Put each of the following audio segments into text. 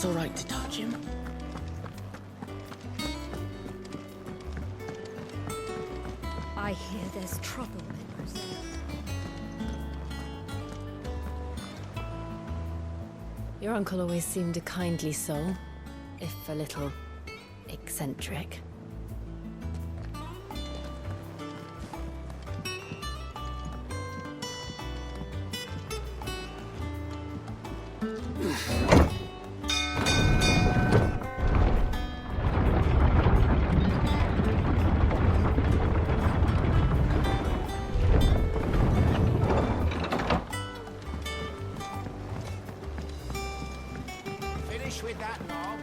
It's all right to touch him. I hear there's trouble in Rosaria. Your uncle always seemed a kindly soul, if a little eccentric. With that knob,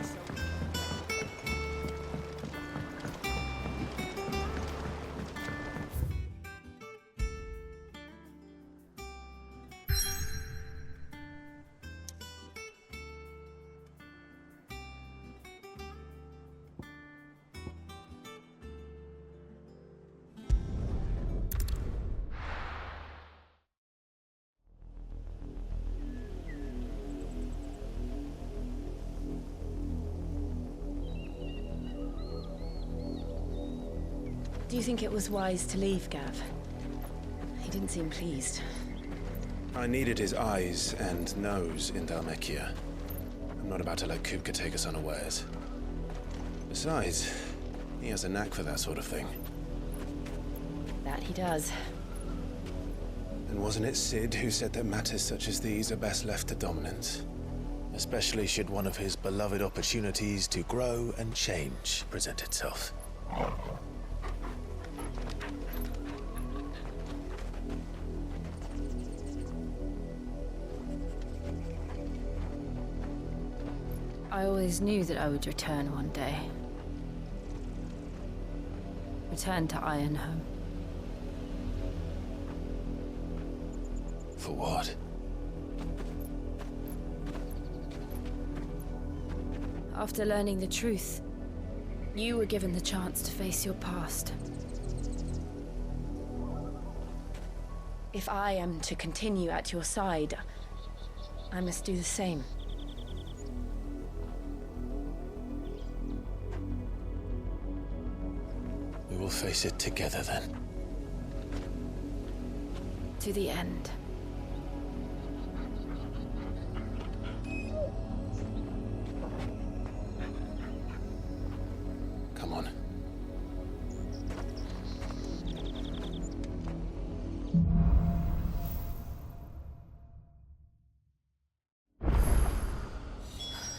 Do you think it was wise to leave, Gav? He didn't seem pleased. I needed his eyes and nose in Dhalmekia. I'm not about to let Kupka take us unawares. Besides, he has a knack for that sort of thing. That he does. And wasn't it Sid who said that matters such as these are best left to Dominant? Especially should one of his beloved opportunities to grow and change present itself. I always knew that I would return one day. Return to Ironhome. For what? After learning the truth, you were given the chance to face your past. If I am to continue at your side, I must do the same. We will face it together then. To the end. Come on.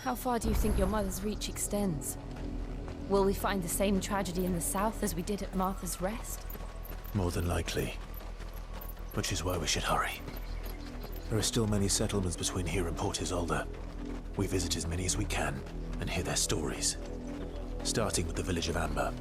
How far do you think your mother's reach extends? Will we find the same tragedy in the south as we did at Martha's Rest? More than likely. Which is why we should hurry. There are still many settlements between here and Port Isolde. We visit as many as we can and hear their stories. Starting with the village of Amber.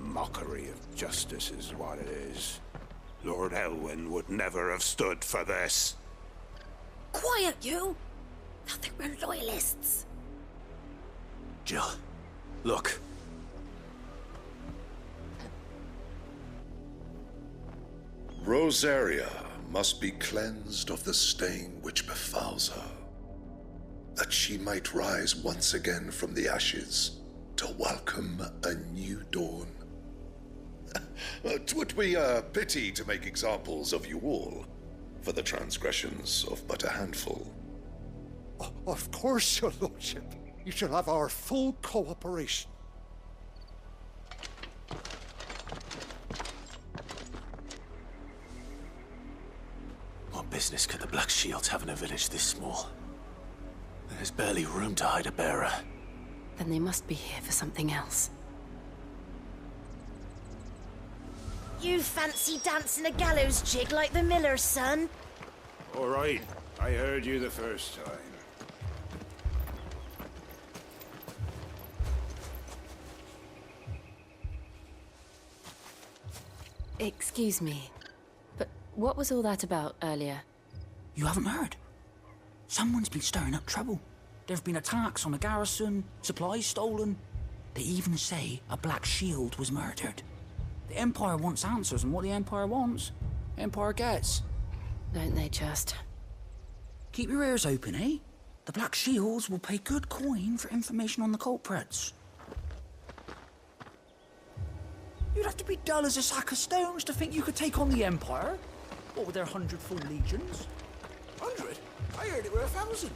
Mockery of justice is what it is. Lord Elwyn would never have stood for this. Quiet, you! Nothing, we're loyalists. Jill, look. Rosaria must be cleansed of the stain which befouls her, that she might rise once again from the ashes to welcome a new dawn. 'Twould be a pity to make examples of you all, for the transgressions of but a handful. Of course, your lordship. You shall have our full cooperation. What business could the Black Shields have in a village this small? There's barely room to hide a bearer. Then they must be here for something else. You fancy dancing a gallows jig like the miller's son? All right, I heard you the first time. Excuse me, but what was all that about earlier? You haven't heard? Someone's been stirring up trouble. There have been attacks on the garrison, supplies stolen. They even say a Black Shield was murdered. The Empire wants answers, and what the Empire wants, Empire gets. Don't they just? Keep your ears open, eh? The Black Shields will pay good coin for information on the culprits. You'd have to be dull as a sack of stones to think you could take on the Empire. What with their 100 full legions? 100? I heard it were 1,000.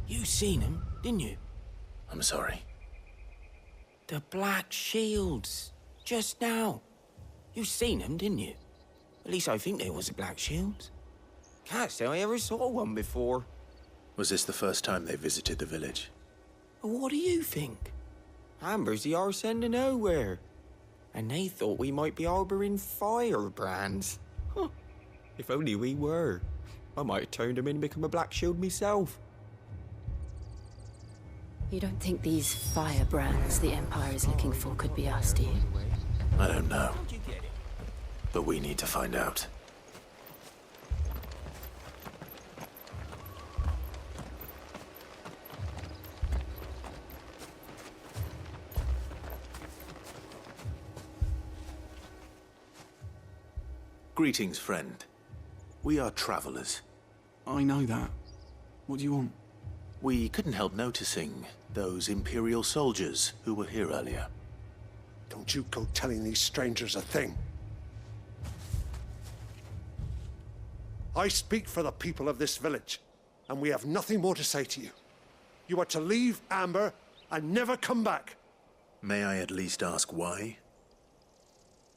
You seen him, didn't you? I'm sorry. The Black Shields. Just now. You seen them, didn't you? At least I think they was the Black Shields. Can't say I ever saw one before. Was this the first time they visited the village? What do you think? Amber's the arse end of nowhere. And they thought we might be harbouring firebrands. Huh. If only we were. I might have turned them in and become a Black Shield myself. You don't think these firebrands the Empire is looking for could be us, do you? I don't know. But we need to find out. Greetings, friend. We are travelers. I know that. What do you want? We couldn't help noticing those Imperial soldiers who were here earlier. Don't you go telling these strangers a thing. I speak for the people of this village, and we have nothing more to say to you. You are to leave Amber and never come back. May I at least ask why?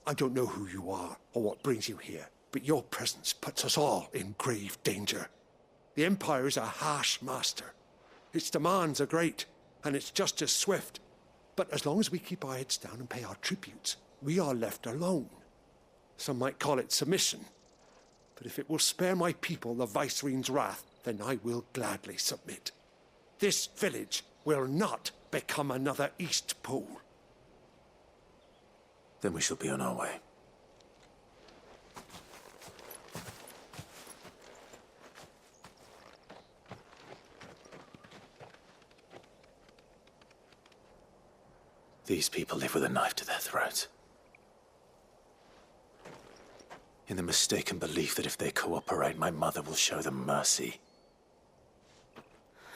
I don't know who you are or what brings you here, but your presence puts us all in grave danger. The Empire is a harsh master. Its demands are great, and its justice swift. But as long as we keep our heads down and pay our tributes, we are left alone. Some might call it submission. But if it will spare my people the Viceroy's wrath, then I will gladly submit. This village will not become another East Pole. Then we shall be on our way. These people live with a knife to their throats. In the mistaken belief that if they cooperate, my mother will show them mercy.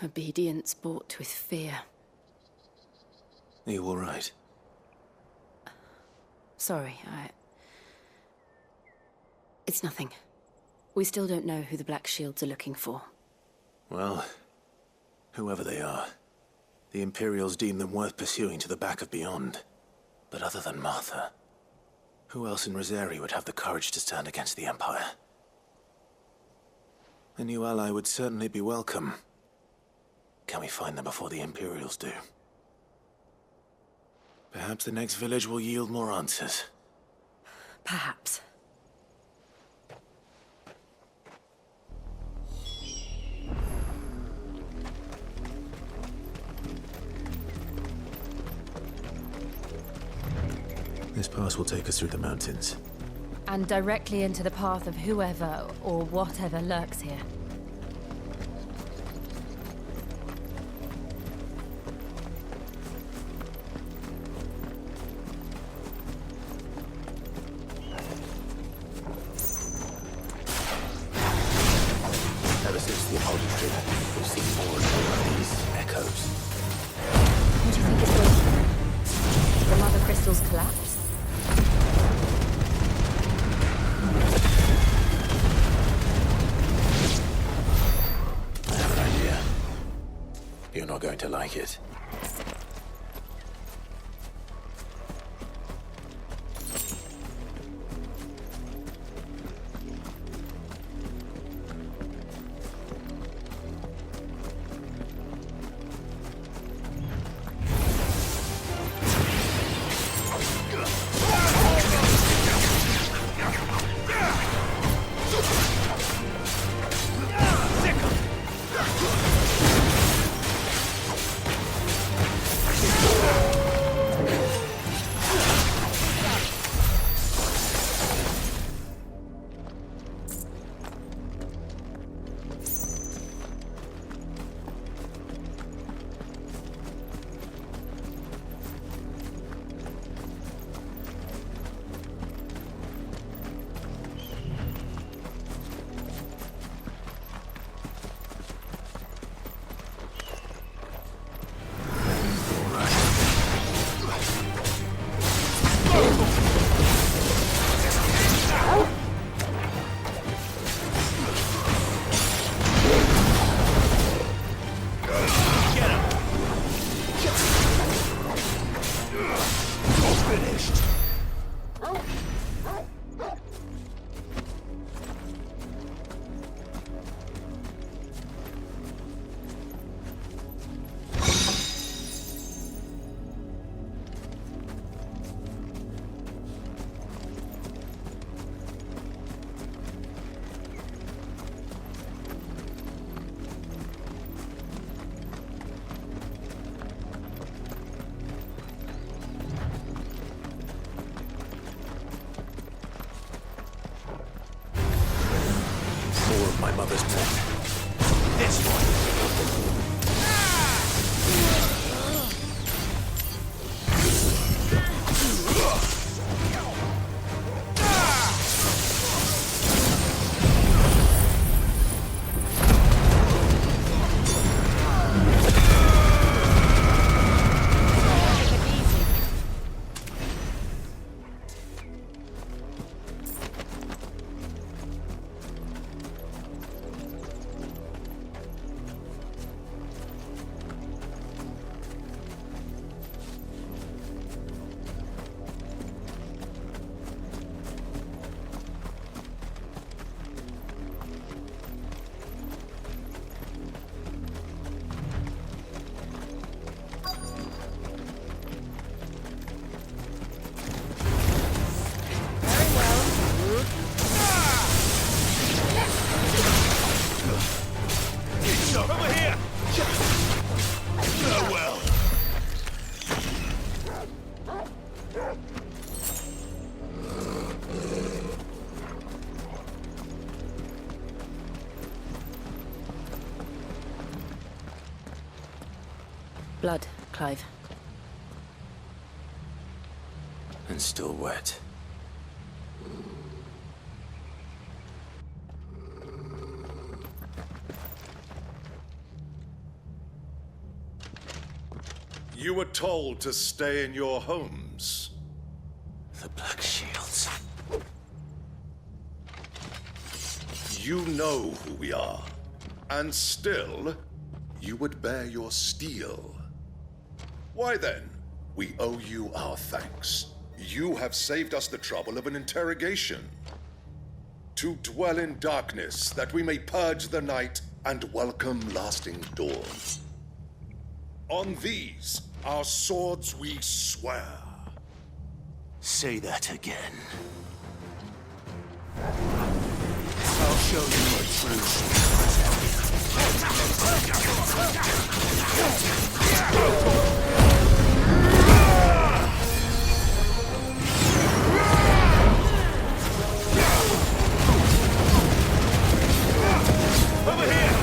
Obedience bought with fear. Are you all right? Sorry, It's nothing. We still don't know who the Black Shields are looking for. Well, whoever they are, the Imperials deem them worth pursuing to the back of beyond. But other than Martha, who else in Rosaria would have the courage to stand against the Empire? A new ally would certainly be welcome. Can we find them before the Imperials do? Perhaps the next village will yield more answers. Perhaps. This pass will take us through the mountains. And directly into the path of whoever or whatever lurks here. Ever since the Apology trip, we've seen more and more of these echoes. What do you think it's going? The Mother Crystal's collapse? going to like it. My mother's blood. This one. Blood, Clive. And still wet. You were told to stay in your homes. The Black Shields. You know who we are. And still, you would bear your steel. Why then, we owe you our thanks. You have saved us the trouble of an interrogation. To dwell in darkness, that we may purge the night and welcome lasting dawn. On these, our swords we swear. Say that again. I'll show you a true Over here!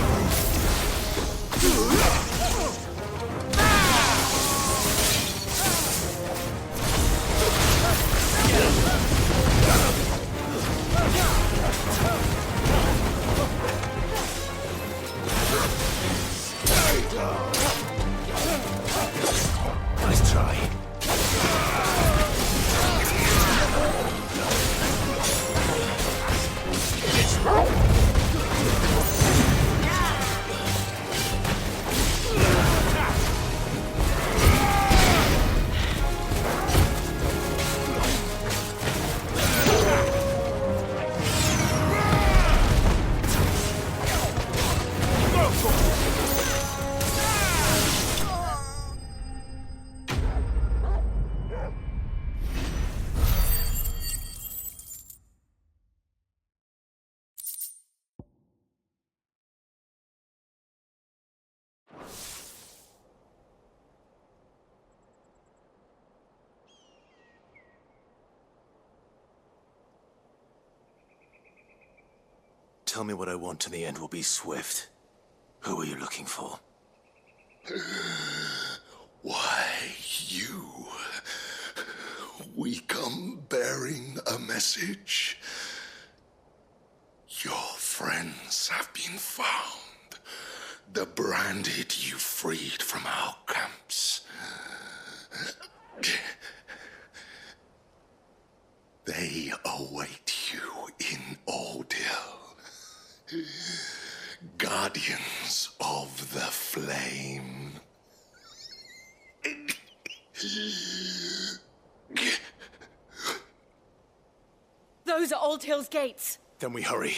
Tell me what I want and the end will be swift. Who are you looking for? Why, you. We come bearing a message. Your friends have been found. The branded you freed from our camps. They await you in Ordeal. Guardians of the Flame. Those are Old Hill's gates. Then we hurry.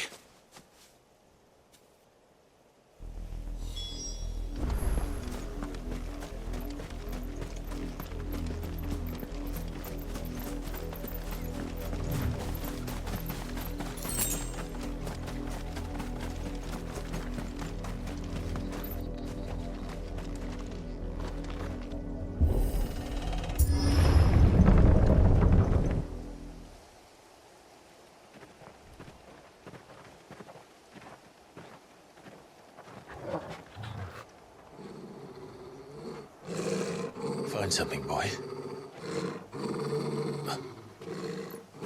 Find something, boy.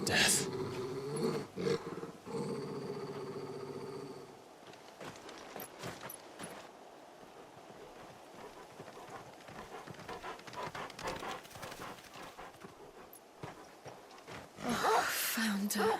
Death. Found her.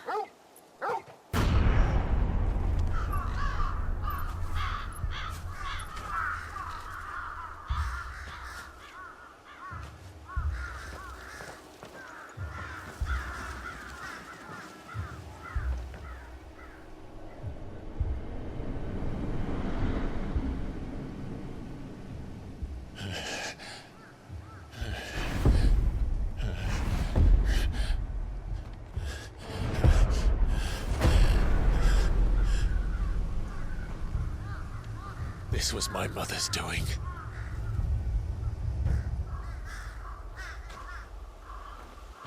This was my mother's doing.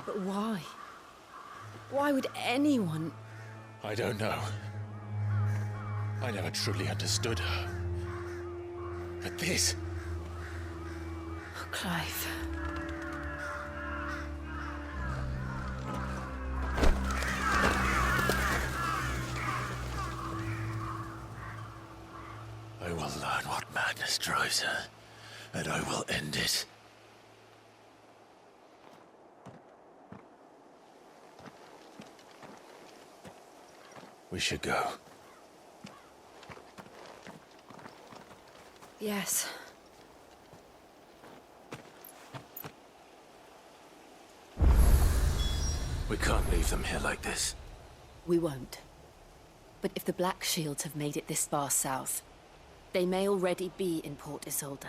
But why? Why would anyone... I don't know. I never truly understood her. But this... Oh, Clive. I will learn what madness drives her, and I will end it. We should go. Yes. We can't leave them here like this. We won't. But if the Black Shields have made it this far south, they may already be in Port Isolde.